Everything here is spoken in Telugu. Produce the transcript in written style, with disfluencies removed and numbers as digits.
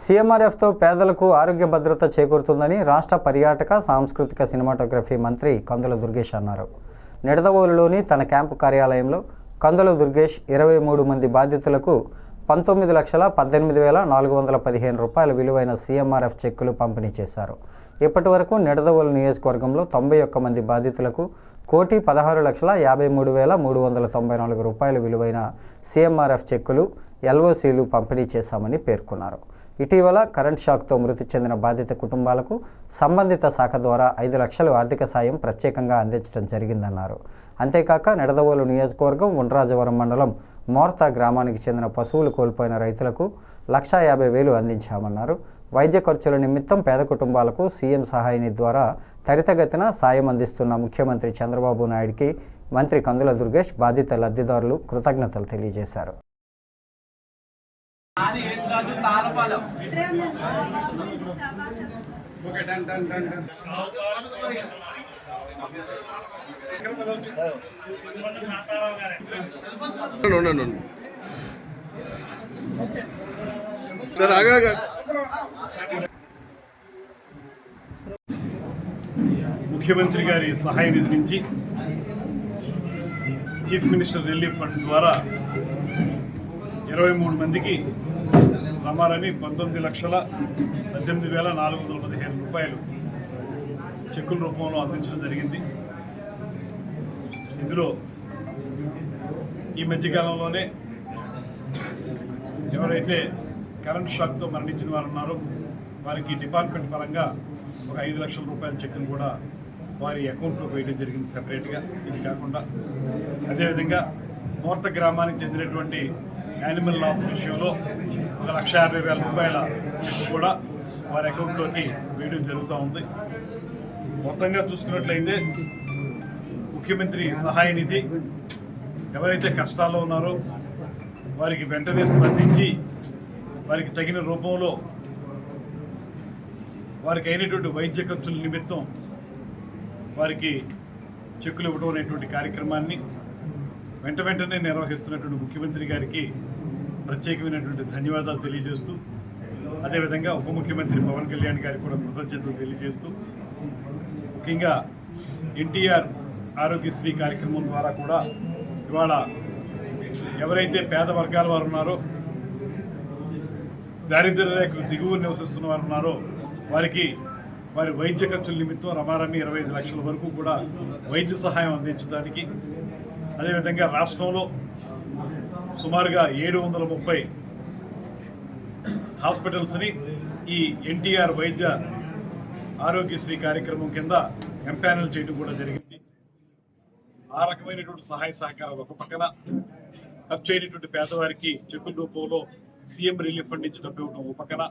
సీఎంఆర్ఎఫ్తో పేదలకు ఆరోగ్య భద్రత చేకూరుతుందని రాష్ట్ర పర్యాటక సాంస్కృతిక సినిమాటోగ్రఫీ మంత్రి కందుల దుర్గేష్ అన్నారు. నిడదవోలులోని తన క్యాంపు కార్యాలయంలో కందుల దుర్గేష్ 23 మంది బాధితులకు 19,18,415 రూపాయల విలువైన సీఎంఆర్ఎఫ్ చెక్కులు పంపిణీ చేశారు. ఇప్పటి వరకు నిడదవోలు నియోజకవర్గంలో 91 మంది బాధితులకు 1,16,53,394 రూపాయల విలువైన సీఎంఆర్ఎఫ్ చెక్కులు ఎల్ఓసీలు పంపిణీ చేశామని పేర్కొన్నారు. ఇటీవల కరెంట్ షాక్తో మృతి చెందిన బాధిత కుటుంబాలకు సంబంధిత శాఖ ద్వారా 5 లక్షల ఆర్థిక సాయం ప్రత్యేకంగా అందించడం జరిగిందన్నారు. అంతేకాక నిడదవోలు నియోజకవర్గం ఉండ్రాజవరం మండలం మోర్తా గ్రామానికి చెందిన పశువులు కోల్పోయిన రైతులకు 1,50,000 అందించామన్నారు. వైద్య ఖర్చుల నిమిత్తం పేద కుటుంబాలకు సీఎం సహాయనిధి ద్వారా త్వరితగతిన సాయం అందిస్తున్న ముఖ్యమంత్రి చంద్రబాబు నాయుడికి మంత్రి కందుల దుర్గేష్ బాధిత లబ్ధిదారులు కృతజ్ఞతలు తెలియజేశారు. ముఖ్యమంత్రి గారి సహాయ నిధి నుంచి చీఫ్ మినిస్టర్ రిలీఫ్ ఫండ్ ద్వారా 23 మందికి రమారమి 19,18,415 రూపాయలు చెక్కుల రూపంలో అందించడం జరిగింది. ఇందులో ఈ మధ్యకాలంలోనే ఎవరైతే కరెంట్ షాక్తో మరణించిన వారు ఉన్నారో వారికి డిపార్ట్మెంట్ పరంగా ఒక 5 లక్షల రూపాయల చెక్కును కూడా వారి అకౌంట్లో వేయడం జరిగింది సెపరేట్గా. ఇది కాకుండా అదేవిధంగా మోర్త గ్రామానికి చెందినటువంటి యానిమల్ లాస్ విషయంలో 1,50,000 రూపాయల చెక్కు కూడా వారి అకౌంట్లోకి వేయడం జరుగుతూ ఉంది. మొత్తంగా చూసుకున్నట్లయితే ముఖ్యమంత్రి సహాయ నిధి ఎవరైతే కష్టాల్లో ఉన్నారో వారికి వెంటనే స్పందించి వారికి తగిన రూపంలో వారికి అయినటువంటి వైద్య ఖర్చుల నిమిత్తం వారికి చెక్కులు ఇవ్వడం అనేటువంటి కార్యక్రమాన్ని వెంటనే నిర్వహిస్తున్నటువంటి ముఖ్యమంత్రి గారికి ప్రత్యేకమైనటువంటి ధన్యవాదాలు తెలియజేస్తూ, అదేవిధంగా ఉప ముఖ్యమంత్రి పవన్ కళ్యాణ్ గారికి కూడా కృతజ్ఞతలు తెలియజేస్తూ, ముఖ్యంగా ఎన్టీఆర్ ఆరోగ్యశ్రీ కార్యక్రమం ద్వారా కూడా ఇవాళ ఎవరైతే పేద వర్గాల వారు ఉన్నారో, దారిద్ర్య రేఖకు దిగువ నివసిస్తున్న వారు ఉన్నారో వారికి వారి వైద్య ఖర్చుల నిమిత్తం రమారమి 25 లక్షల వరకు కూడా వైద్య సహాయం అందించడానికి, అదేవిధంగా రాష్ట్రంలో సుమారుగా 730 హాస్పిటల్స్ని ఈ ఎన్టీఆర్ వైద్య ఆరోగ్యశ్రీ కార్యక్రమం కింద ఎంపానల్ చేయడం కూడా జరిగింది. ఆ రకమైనటువంటి సహాయ సహకారాలు ఒక పక్కన, ఖర్చు అయినటువంటి పేదవారికి చెక్కుల రూపంలో సీఎం రిలీఫ్ ఫండ్ ఇచ్చిన ఒక పక్కన